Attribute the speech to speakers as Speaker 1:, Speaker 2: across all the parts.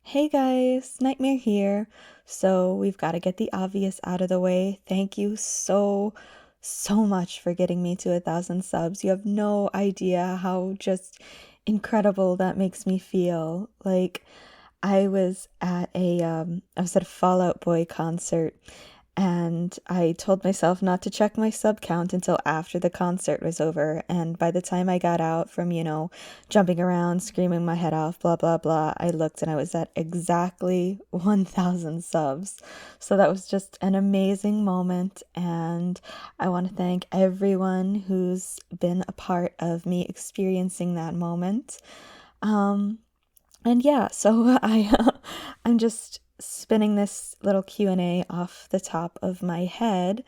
Speaker 1: Hey guys, Nightmare here. So we've got to get the obvious out of the way. Thank you so much for getting me to 1,000 subs. You have no idea how just incredible that makes me feel. Like I was at a Fall Out Boy concert, and I told myself not to check my sub count until after the concert was over. And by the time I got out from, jumping around, screaming my head off, blah, blah, blah, I looked and I was at exactly 1,000 subs. So that was just an amazing moment. And I want to thank everyone who's been a part of me experiencing that moment. Um, and yeah, so I'm just spinning this little Q&A off the top of my head.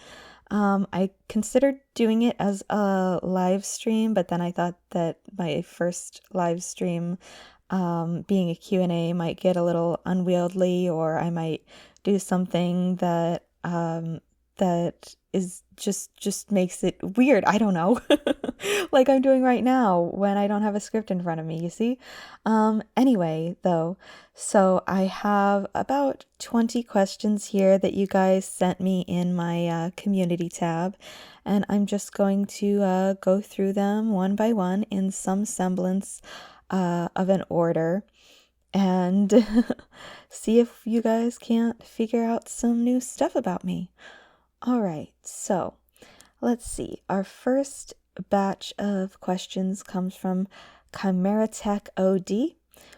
Speaker 1: I considered doing it as a live stream, but then I thought that my first live stream, being a Q&A might get a little unwieldy, or I might do something that is just makes it weird. I don't know. Like I'm doing right now when I don't have a script in front of me, you see? Anyway, though, so I have about 20 questions here that you guys sent me in my community tab, and I'm just going to go through them one by one in some semblance of an order and see if you guys can't figure out some new stuff about me. All right, so let's see. Our first batch of questions comes from Chimera Tech OD.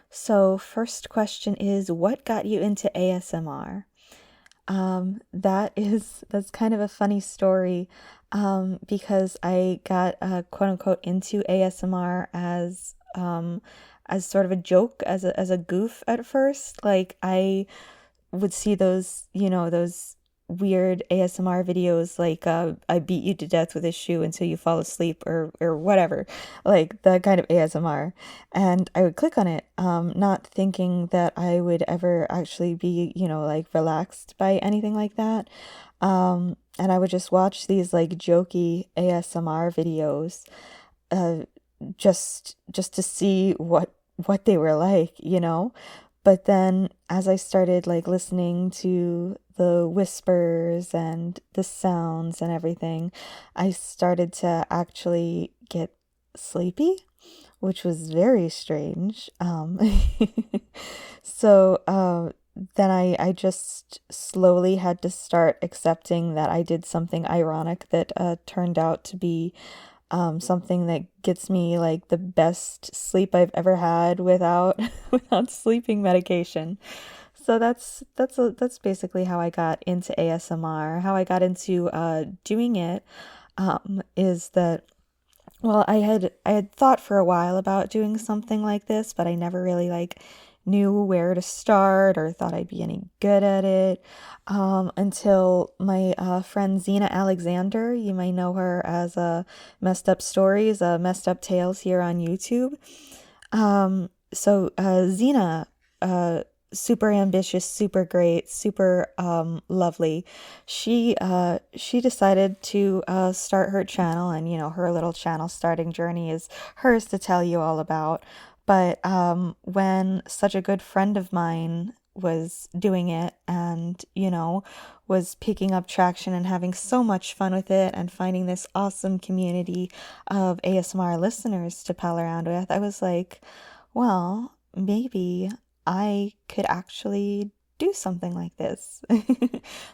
Speaker 1: So, first question is, what got you into ASMR? That's kind of a funny story, because I got quote unquote into ASMR as sort of a joke, as a goof at first. Like I would see those weird ASMR videos, like I beat you to death with a shoe until you fall asleep, or whatever, like that kind of ASMR. And I would click on it, not thinking that I would ever actually be, like relaxed by anything like that. And I would just watch these like jokey ASMR videos, uh, just to see what they were like. But then as I started like listening to the whispers and the sounds and everything, I started to actually get sleepy, which was very strange. So then I just slowly had to start accepting that I did something ironic that turned out to be something that gets me like the best sleep I've ever had without without sleeping medication. So that's basically how I got into ASMR. How I got into doing it is that, well, I had thought for a while about doing something like this, but I never really like knew where to start or thought I'd be any good at it, until my friend Xena Alexander, you may know her as Messed Up Stories, Messed Up Tales here on YouTube. So Xena, super ambitious, super great, super lovely. She decided to start her channel, and her little channel starting journey is hers to tell you all about. But when such a good friend of mine was doing it, and was picking up traction and having so much fun with it and finding this awesome community of ASMR listeners to pal around with, I was like, well, maybe I could actually do something like this.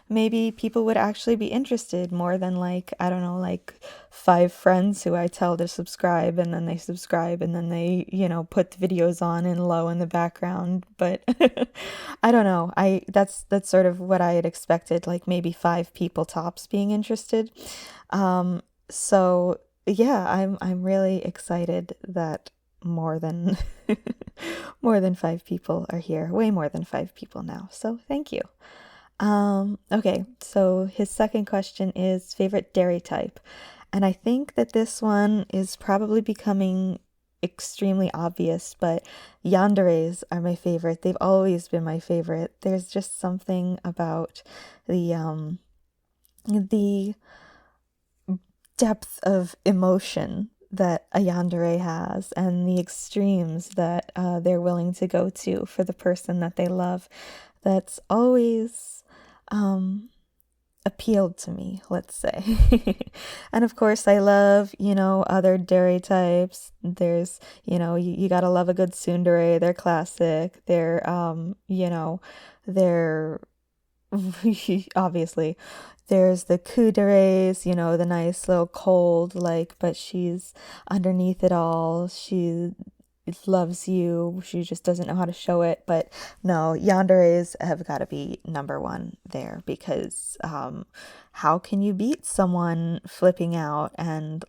Speaker 1: Maybe people would actually be interested more than, like, I don't know, like five friends who I tell to subscribe, and then they subscribe, and then they, put the videos on in low in the background. But I don't know. That's sort of what I had expected, like maybe five people tops being interested. So yeah, I'm really excited that more than more than five people are here. Way more than five people now. So thank you. Okay, so his second question is favorite dairy type. And I think that this one is probably becoming extremely obvious, but yanderes are my favorite. They've always been my favorite. There's just something about the depth of emotion that a yandere has and the extremes that they're willing to go to for the person that they love. That's always um, appealed to me, let's say. And of course, I love, other dairy types. There's, you gotta love a good tsundere. They're classic. They're obviously. There's the kuderes, the nice little cold, but she's underneath it all. She loves you. She just doesn't know how to show it. But no, yanderes have got to be number one there because how can you beat someone flipping out and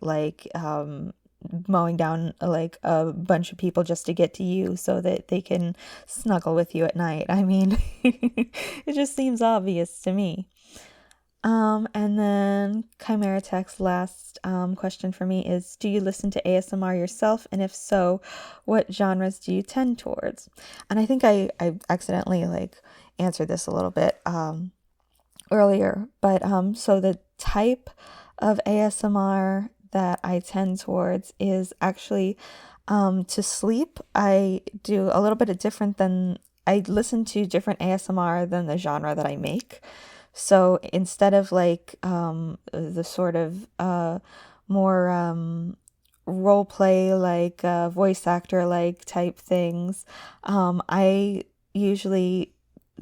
Speaker 1: mowing down like a bunch of people just to get to you so that they can snuggle with you at night? I mean, it just seems obvious to me. And then Chimera Tech's last question for me is, do you listen to ASMR yourself? And if so, what genres do you tend towards? And I think I accidentally answered this a little bit earlier, but so the type of ASMR that I tend towards is actually to sleep. I do a little bit of different than I listen to different ASMR than the genre that I make. So instead of the sort of more role play voice actor type things, I usually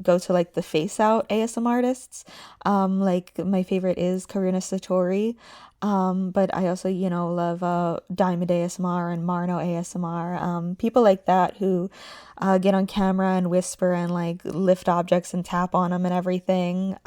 Speaker 1: go to the face out ASM artists. My favorite is Karuna Satori. But I also, love Diamond ASMR and Marno ASMR. People like that who get on camera and whisper and lift objects and tap on them and everything.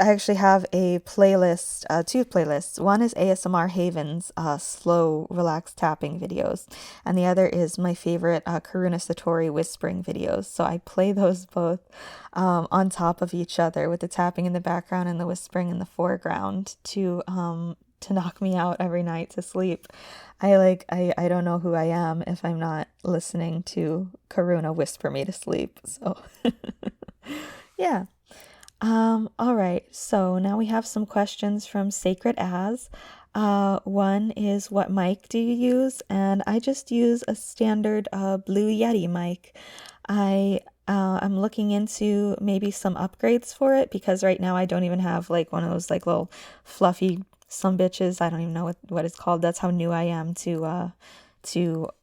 Speaker 1: I actually have a playlist, two playlists. One is ASMR Haven's slow, relaxed tapping videos, and the other is my favorite Karuna Satori whispering videos. So I play those both on top of each other with the tapping in the background and the whispering in the foreground to knock me out every night to sleep. I don't know who I am if I'm not listening to Karuna whisper me to sleep. So yeah. All right, so now we have some questions from Sacred As. One is, what mic do you use? And I just use a standard Blue Yeti mic. I'm looking into maybe some upgrades for it because right now I don't even have one of those little fluffy some bitches. I don't even know what it's called. That's how new I am to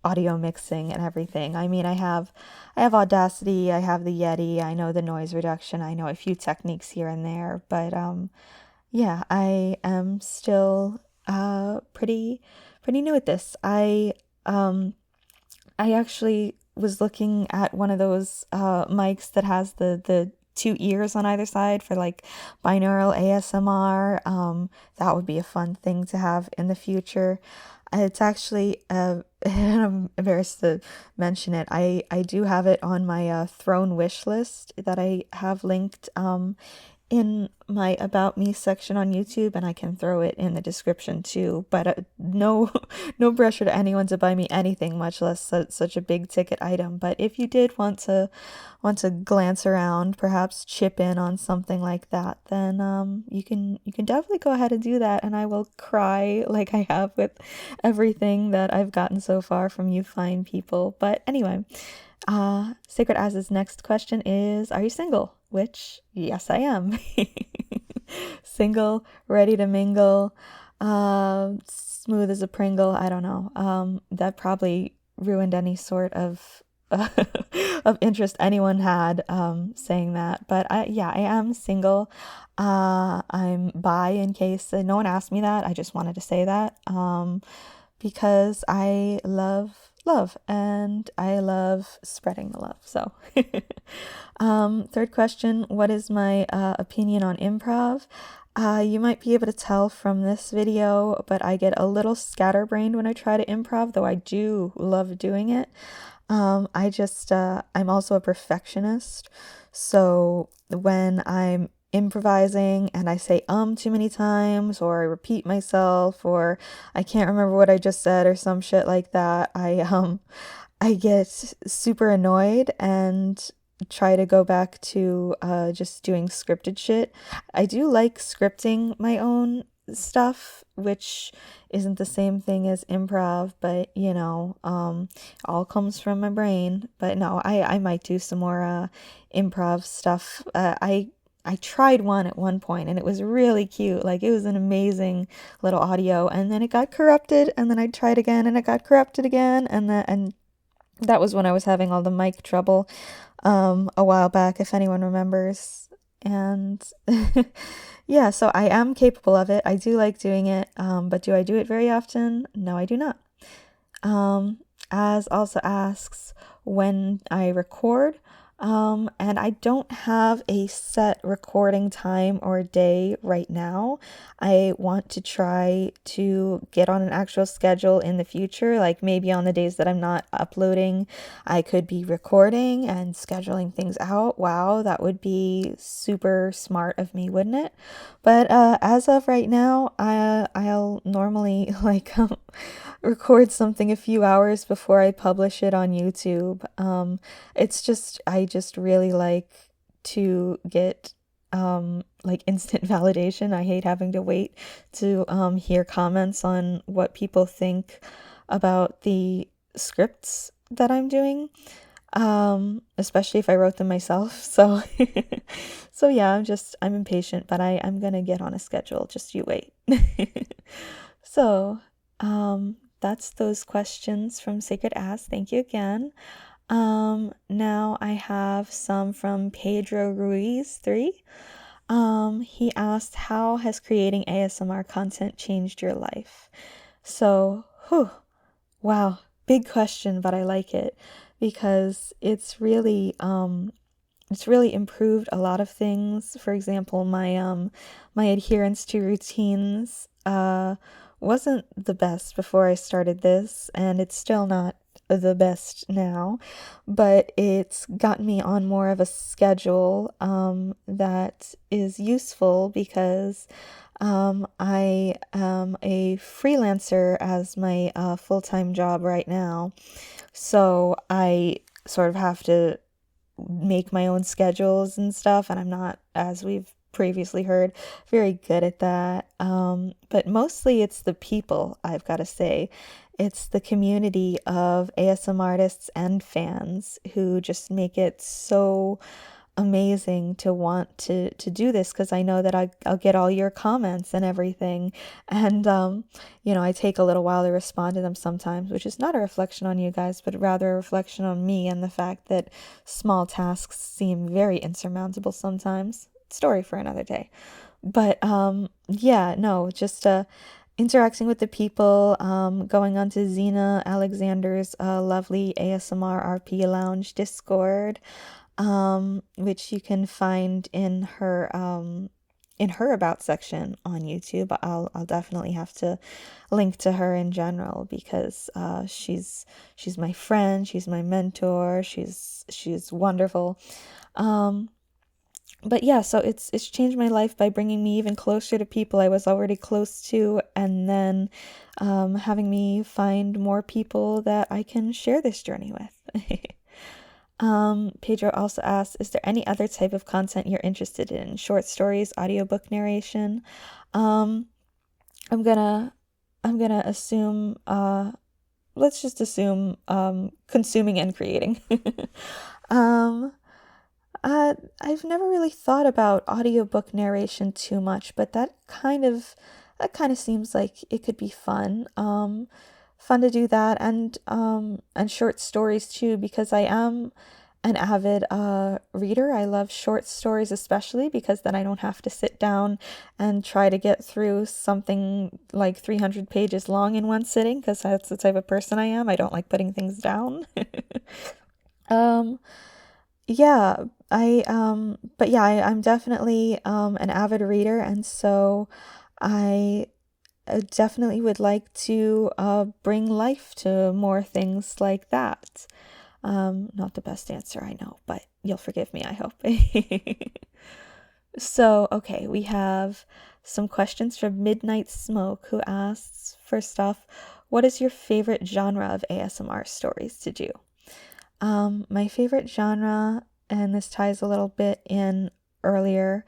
Speaker 1: audio mixing and everything. I mean, I have Audacity, I have the Yeti, I know the noise reduction, I know a few techniques here and there, but yeah, I am still pretty new at this. I actually was looking at one of those mics that has the two ears on either side for binaural ASMR. That would be a fun thing to have in the future. It's actually, and I'm embarrassed to mention it, I do have it on my Throne wish list that I have linked in my About Me section on YouTube, and I can throw it in the description too. But no, no pressure to anyone to buy me anything, much less such a big ticket item. But if you did want to glance around, perhaps chip in on something like that, then you can definitely go ahead and do that, and I will cry like I have with everything that I've gotten so far from you fine people. But anyway, Sacred As's next question is, are you single? Which, yes, I am. Single, ready to mingle, smooth as a Pringle. I don't know. That probably ruined any sort of of interest anyone had saying that. But yeah, I am single. I'm bi in case no one asked me that. I just wanted to say that because I love and I love spreading the love. So third question, what is my opinion on improv? You might be able to tell from this video, but I get a little scatterbrained when I try to improv, though I do love doing it. I'm also a perfectionist. So when I'm improvising and I say too many times, or I repeat myself, or I can't remember what I just said or some shit like that, I get super annoyed and try to go back to just doing scripted shit. I do like scripting my own stuff, which isn't the same thing as improv, but all comes from my brain. But no, I might do some more improv stuff. I tried one at one point and it was really cute. Like it was an amazing little audio, and then it got corrupted, and then I tried again and it got corrupted again, and that was when I was having all the mic trouble a while back, if anyone remembers. And yeah, so I am capable of it. I do like doing it, but do I do it very often? No, I do not. As also asks when I record. And I don't have a set recording time or day right now. I want to try to get on an actual schedule in the future, like maybe on the days that I'm not uploading, I could be recording and scheduling things out. Wow, that would be super smart of me, wouldn't it? But as of right now, I'll normally record something a few hours before I publish it on YouTube. It's just, I just really like to get instant validation. I hate having to wait to hear comments on what people think about the scripts that I'm doing, especially if I wrote them myself. So, so yeah, I'm impatient, but I'm gonna get on a schedule. Just you wait. So, that's those questions from Sacred Ass. Thank you again. Now I have some from Pedro Ruiz 3. He asked, how has creating ASMR content changed your life? So, wow, big question, but I like it because it's really improved a lot of things. For example, my adherence to routines wasn't the best before I started this, and it's still not the best now, but it's gotten me on more of a schedule that is useful because I am a freelancer as my full-time job right now. So I sort of have to make my own schedules and stuff, and I'm not, as we've previously heard, very good at that. But mostly it's the people, I've got to say. It's the community of ASM artists and fans who just make it so amazing to want to do this, because I know that I'll get all your comments and everything, and I take a little while to respond to them sometimes, which is not a reflection on you guys, but rather a reflection on me and the fact that small tasks seem very insurmountable sometimes. Story for another day. But yeah, no, just interacting with the people, going on to Xena Alexander's lovely ASMR RP Lounge Discord, which you can find in her about section on YouTube. I'll definitely have to link to her in general because she's my friend, she's my mentor, she's wonderful. But yeah, so it's changed my life by bringing me even closer to people I was already close to, and then having me find more people that I can share this journey with. Pedro also asks, is there any other type of content you're interested in? Short stories, audiobook narration? Um, I'm gonna assume, let's just assume, consuming and creating. Um, I've never really thought about audiobook narration too much, but that kind of seems like it could be fun. Fun to do that, and short stories too, because I am an avid reader. I love short stories especially because then I don't have to sit down and try to get through something like 300 pages long in one sitting, because that's the type of person I am. I don't like putting things down. Um, yeah, but yeah, I'm definitely an avid reader, and so I definitely would like to bring life to more things like that. Not the best answer, I know, but you'll forgive me, I hope. So, okay, we have some questions from Midnight Smoke, who asks, first off, what is your favorite genre of ASMR stories to do? My favorite genre, and this ties a little bit in earlier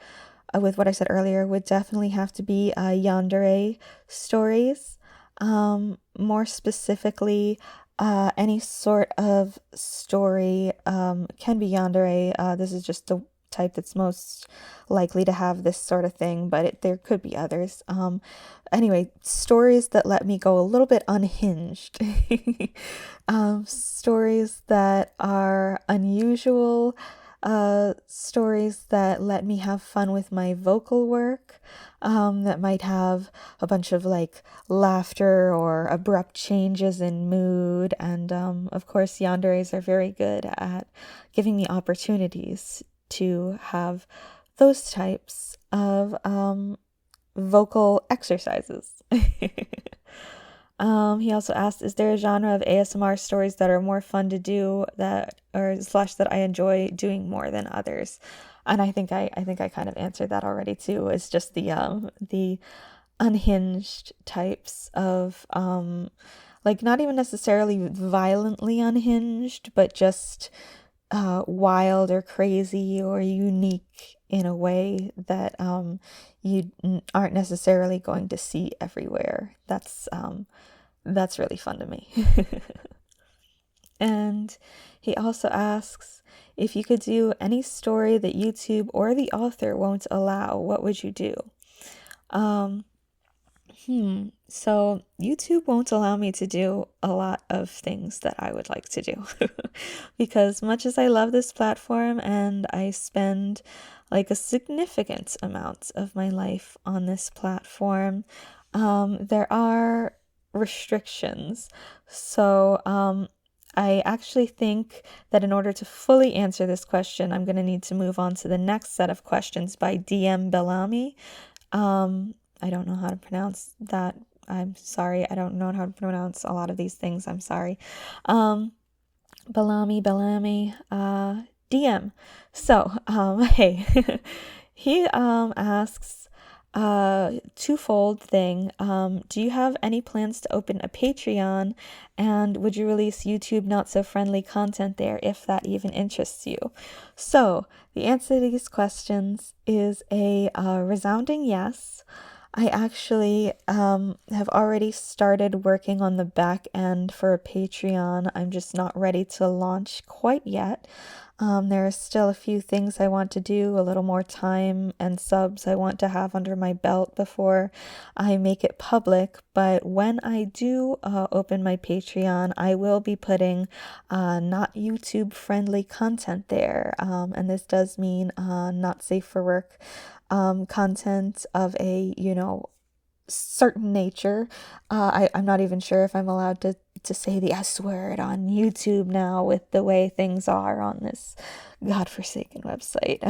Speaker 1: with what I said earlier, would definitely have to be yandere stories. More specifically, any sort of story can be yandere. This is just the type that's most likely to have this sort of thing, but there could be others. Anyway, stories that let me go a little bit unhinged. Stories that are unusual, stories that let me have fun with my vocal work, that might have a bunch of like laughter or abrupt changes in mood. And of course, yanderes are very good at giving me opportunities to have those types of vocal exercises. He also asked, is there a genre of ASMR stories that are more fun to do that or slash that I enjoy doing more than others? And I think I kind of answered that already too. It's just the unhinged types of like not even necessarily violently unhinged, but just wild or crazy or unique in a way that you aren't necessarily going to see everywhere. That's really fun to me. And he also asks, if you could do any story that YouTube or the author won't allow, what would you do? Um, so YouTube won't allow me to do a lot of things that I would like to do. Because much as I love this platform and I spend like a significant amount of my life on this platform, there are restrictions. So, I actually think that in order to fully answer this question, I'm going to need to move on to the next set of questions by DM Bellamy. I don't know how to pronounce that. I'm sorry. I don't know how to pronounce a lot of these things. I'm sorry. Um, Bellamy, DM. So, hey, he asks twofold thing. Do you have any plans to open a Patreon, and would you release YouTube not so friendly content there if that even interests you? So, the answer to these questions is a resounding yes. I actually have already started working on the back end for a Patreon. I'm just not ready to launch quite yet. There are still a few things I want to do, a little more time and subs I want to have under my belt before I make it public. But when I do open my Patreon, I will be putting not YouTube friendly content there. And this does mean not safe for work content of a, certain nature. I'm not even sure if I'm allowed to say the S word on YouTube now with the way things are on this godforsaken website.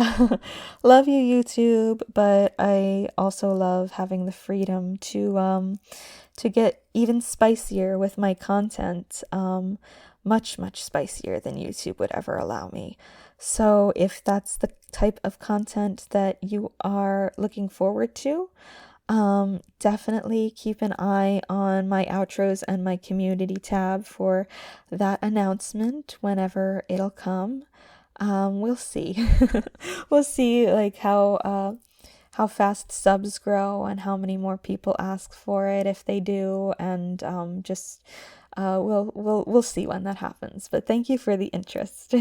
Speaker 1: Love you, YouTube, but I also love having the freedom to get even spicier with my content, much, much spicier than YouTube would ever allow me. So if that's the type of content that you are looking forward to, definitely keep an eye on my outros and my community tab for that announcement whenever it'll come. We'll see. We'll see like how fast subs grow and how many more people ask for it if they do, and just we'll see when that happens. But thank you for the interest,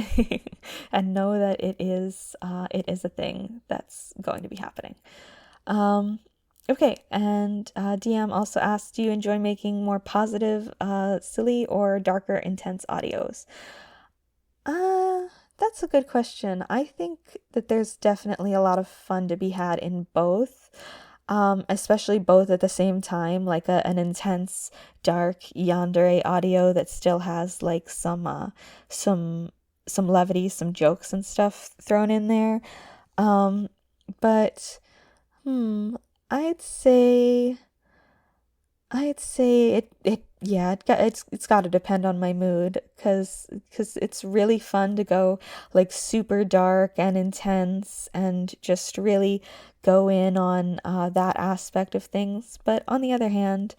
Speaker 1: and know that it is a thing that's going to be happening. Okay, and DM also asked, do you enjoy making more positive, silly, or darker, intense audios? That's a good question. I think that there's definitely a lot of fun to be had in both, especially both at the same time, like an intense, dark yandere audio that still has like some levity, some jokes and stuff thrown in there. Um, but hmm, I'd say I'd say it yeah, it's got to depend on my mood, cuz it's really fun to go like super dark and intense and just really go in on that aspect of things. But on the other hand,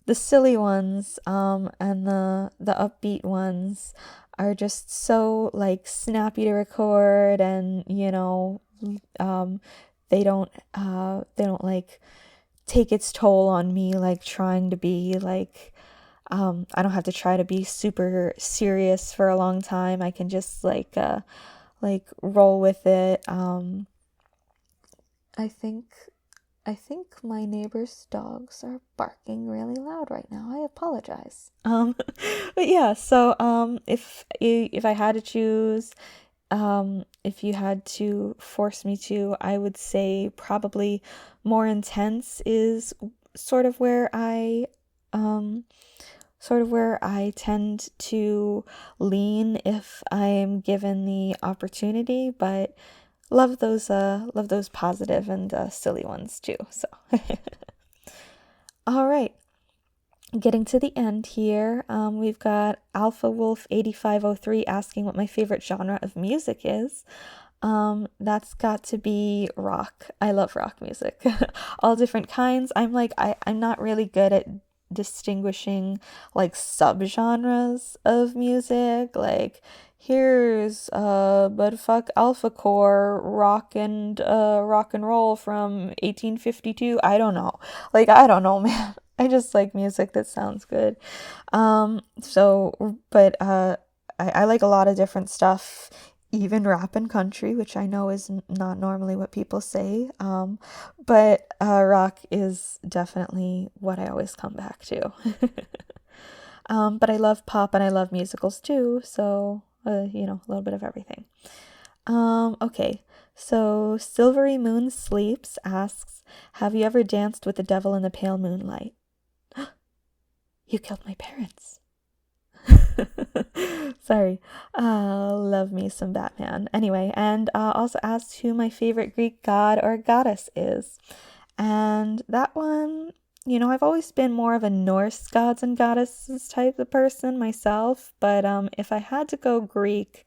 Speaker 1: the silly ones and the upbeat ones are just so like snappy to record, and um they don't like take its toll on me, like trying to be like, I don't have to try to be super serious for a long time. I can just like roll with it. I think I think my neighbor's dogs are barking really loud right now. I apologize. But yeah, so if I had to choose, if you had to force me to, I would say probably more intense is sort of where I um sort of where I tend to lean if I am given the opportunity, but love those positive and silly ones too. So, all right, getting to the end here, we've got Alpha Wolf 8503 asking what my favorite genre of music is. That's got to be rock. I love rock music. All different kinds. I'm not really good at distinguishing like subgenres of music. Like here's but fuck alpha core rock and roll from 1852. I don't know. Like I don't know, man. I just like music that sounds good. I like a lot of different stuff, even rap and country, which I know is not normally what people say. But rock is definitely what I always come back to. But I love pop and I love musicals too, so a little bit of everything. Okay, so Silvery Moon Sleeps asks, have you ever danced with the devil in the pale moonlight? You killed my parents. Sorry. Love me some Batman. Anyway, and also asked who my favorite Greek god or goddess is. And that one, I've always been more of a Norse gods and goddesses type of person myself, but if I had to go Greek,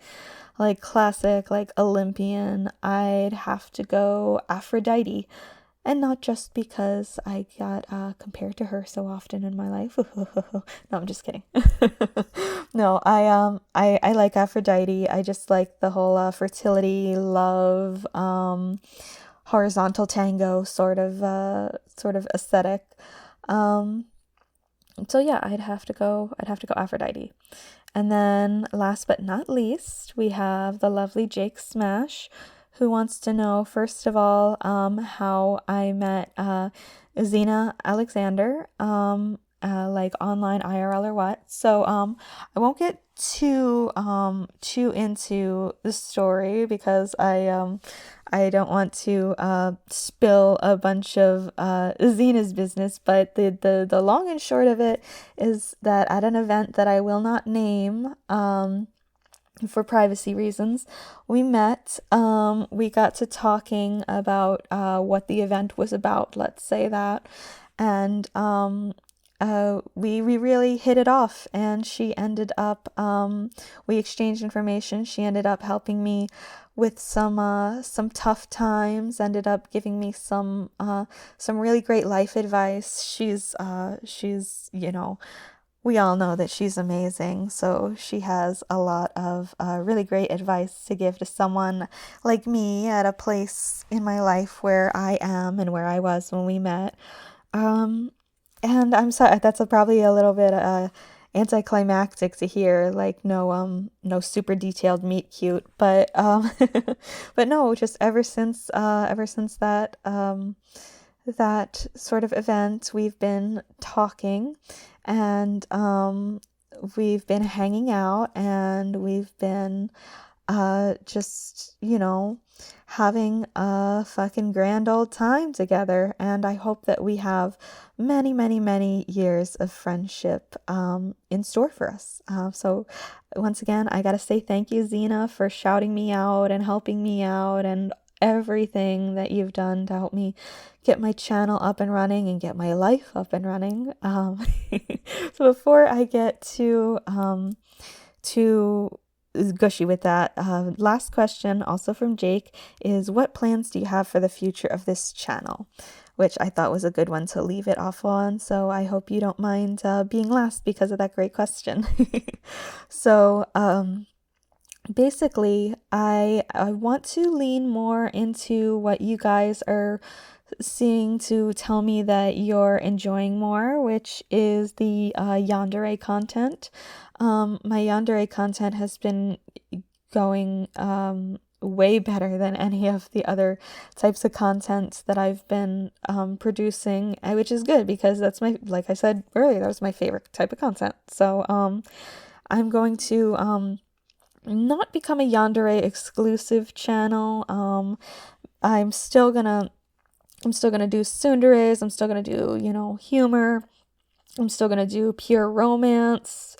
Speaker 1: like classic, like Olympian, I'd have to go Aphrodite. And not just because I got compared to her so often in my life. No, I'm just kidding. No, I like Aphrodite. I just like the whole fertility, love, horizontal tango sort of aesthetic. So yeah, I'd have to go Aphrodite. And then last but not least, we have the lovely Jake Smash, who wants to know, first of all, how I met Xena Alexander, like online IRL or what. So I won't get too into the story because I don't want to spill a bunch of Xena's business, but the long and short of it is that at an event that I will not name, for privacy reasons, we met. We got to talking about what the event was about, let's say that, and we really hit it off. And she ended up, we exchanged information. She ended up helping me with some tough times. Ended up giving me some really great life advice. She's we all know that she's amazing, so she has a lot of really great advice to give to someone like me at a place in my life where I am and where I was when we met. And I'm sorry, that's probably a little bit anticlimactic to hear, like no super detailed meet cute, but but no, just ever since that sort of event, we've been talking and we've been hanging out and we've been just, having a fucking grand old time together. And I hope that we have many, many, many years of friendship in store for us. So once again, I gotta say thank you, Xena, for shouting me out and helping me out and everything that you've done to help me get my channel up and running and get my life up and running. So before I get too gushy with that, last question, also from Jake, is what plans do you have for the future of this channel? Which I thought was a good one to leave it off on, so I hope you don't mind being last because of that great question. So, basically, I want to lean more into what you guys are seeing to tell me that you're enjoying more, which is the yandere content. My yandere content has been going way better than any of the other types of content that I've been producing, which is good because that's my, like I said earlier, that was my favorite type of content. So I'm going to not become a yandere exclusive channel. I'm still gonna do tsunderes. I'm still gonna do, humor. I'm still gonna do pure romance.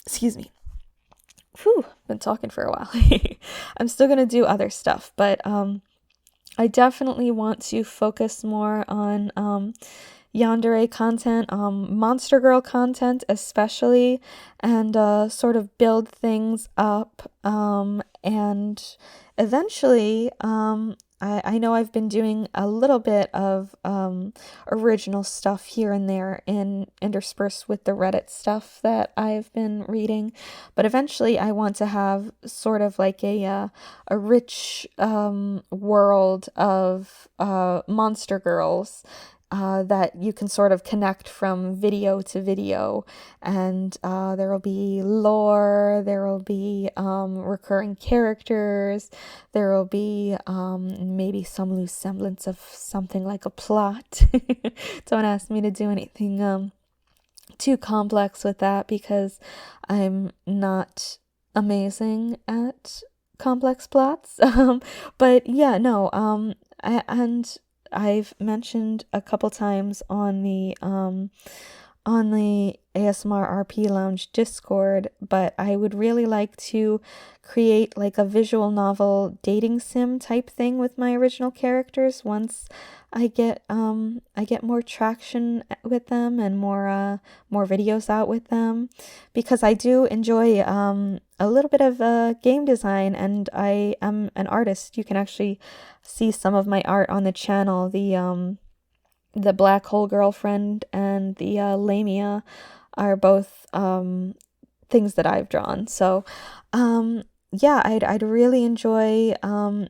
Speaker 1: Excuse me. Whew, been talking for a while. I'm still gonna do other stuff, but I definitely want to focus more on yandere content, Monster Girl content especially, and sort of build things up. And eventually, I know I've been doing a little bit of original stuff here and there interspersed with the Reddit stuff that I've been reading, but eventually I want to have sort of like a rich world of monster girls that you can sort of connect from video to video, and there will be lore, there will be recurring characters, there will be maybe some loose semblance of something like a plot. Don't ask me to do anything too complex with that because I'm not amazing at complex plots. But yeah, no, and I've mentioned a couple times on the ASMR RP Lounge Discord, but I would really like to create like a visual novel dating sim type thing with my original characters once I get more traction with them and more videos out with them, because I do enjoy a little bit of game design, and I am an artist. You can actually see some of my art on the channel. The Black Hole Girlfriend and the Lamia are both things that I've drawn. So yeah, I'd really enjoy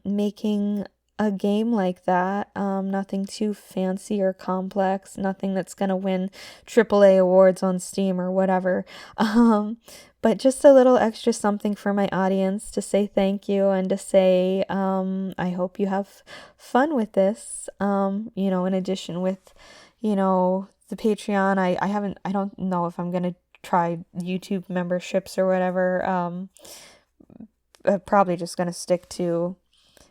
Speaker 1: making a game like that. Nothing too fancy or complex, nothing that's gonna win AAA awards on Steam or whatever. Um, but just a little extra something for my audience to say thank you and to say I hope you have fun with this. In addition with, the Patreon, I don't know if I'm gonna try YouTube memberships or whatever. Probably just gonna stick to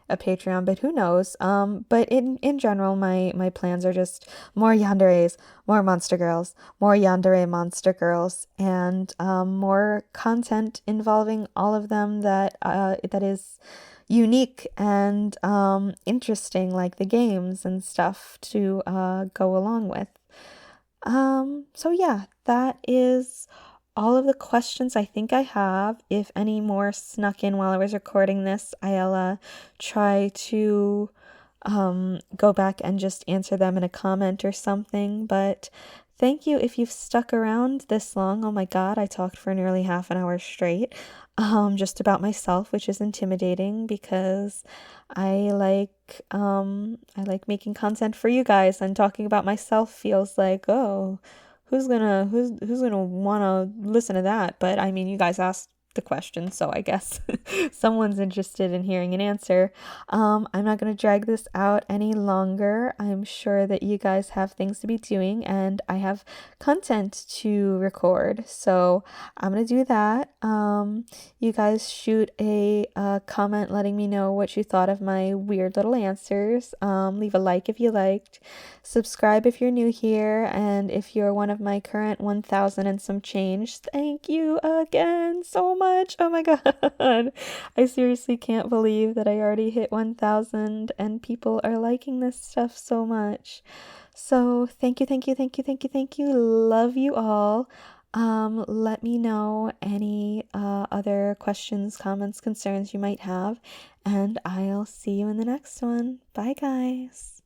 Speaker 1: a Patreon, but who knows? But in general, my plans are just more yanderes, more monster girls, more yandere monster girls, and more content involving all of them that is unique and interesting, like the games and stuff to go along with. So yeah, that is all of the questions I think I have. If any more snuck in while I was recording this, I'll try to go back and just answer them in a comment or something. But thank you if you've stuck around this long. Oh my God, I talked for nearly half an hour straight, just about myself, which is intimidating because I like making content for you guys, and talking about myself feels like, oh, who's gonna wanna listen to that? But I mean, you guys asked the question, so I guess someone's interested in hearing an answer. I'm not going to drag this out any longer. I'm sure that you guys have things to be doing, and I have content to record, so I'm going to do that. You guys shoot a comment letting me know what you thought of my weird little answers. Leave a like if you liked. Subscribe if you're new here, and if you're one of my current 1,000 and some change, thank you again so much. Oh my God. I seriously can't believe that I already hit 1,000 and people are liking this stuff so much. So thank you, thank you, thank you, thank you, thank you. Love you all. Let me know any other questions, comments, concerns you might have, and I'll see you in the next one. Bye, guys.